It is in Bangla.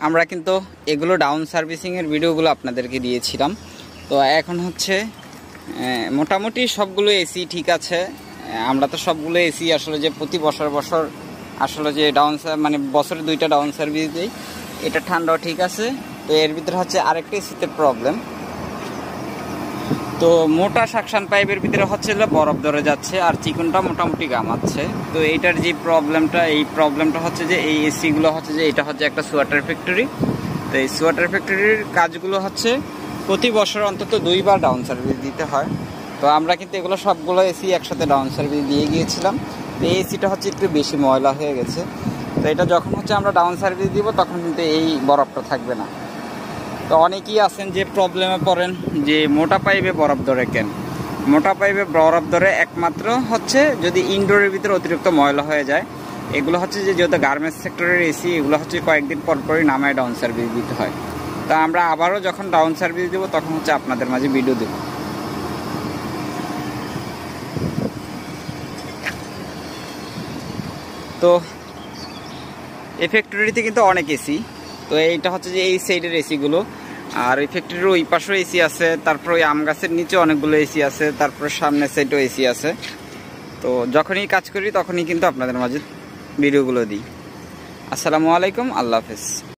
আমরা কিন্তু এগুলো ডাউন সার্ভিসিংয়ের ভিডিওগুলো আপনাদেরকে দিয়েছিলাম। তো এখন হচ্ছে মোটামুটি সবগুলো এসি ঠিক আছে। আমরা তো সবগুলো এসি আসলে যে প্রতি বছর আসলে যে ডাউন মানে বছরে 2টা ডাউন সার্ভিস দিই, এটা ঠান্ডাও ঠিক আছে। তো এর ভিতরে হচ্ছে আরেকটা এসিতে প্রবলেম। তো মোটা সাকশন পাইপের ভিতরে হচ্ছে বরফ ধরে যাচ্ছে আর চিকনটা মোটামুটি গামাচ্ছে। তো এইটার যে প্রবলেমটা হচ্ছে যে এই এসিগুলো হচ্ছে যে এটা হচ্ছে একটা সোয়াটার ফ্যাক্টরি। তো এই সোয়াটার ফ্যাক্টরির কাজগুলো হচ্ছে প্রতি বছর অন্তত 2বার ডাউন সার্ভিস দিতে হয়। তো আমরা কিন্তু এগুলো সবগুলো এসি একসাথে ডাউন সার্ভিস দিয়ে গিয়েছিলাম। তো এই এসিটা হচ্ছে একটু বেশি ময়লা হয়ে গেছে। তো এটা যখন হচ্ছে আমরা ডাউন সার্ভিস দিব তখন কিন্তু এই বরফটা থাকবে না। তো অনেকেই আছেন যে প্রবলেমে পড়েন যে মোটা পাইপে বরফ ধরে কেন। মোটা পাইপে বরফ ধরে একমাত্র হচ্ছে যদি ইনডোরের ভিতরে অতিরিক্ত ময়লা হয়ে যায়। এগুলো হচ্ছে যে যেহেতু গার্মেন্টস সেক্টরের এসি, এগুলো হচ্ছে কয়েকদিন পরপরই নামায় ডাউন সার্ভিস দিতে হয়। তা আমরা আবারও যখন ডাউন সার্ভিস দেবো তখন হচ্ছে আপনাদের মাঝে ভিডিও দেব। তো এই ফ্যাক্টরিতে কিন্তু অনেক এসি। তো এইটা হচ্ছে যে এই সাইডের এসিগুলো, আর এই ফ্যাক্টরির ওই পাশেও এসি আছে, তারপর ওই আম গাছের নিচে অনেকগুলো এসি আছে, তারপর সামনের সাইডেও এসি আছে। তো যখনই কাজ করি তখনই কিন্তু আপনাদের মাঝে ভিডিওগুলো দিই। আসসালামু আলাইকুম, আল্লাহ হাফেজ।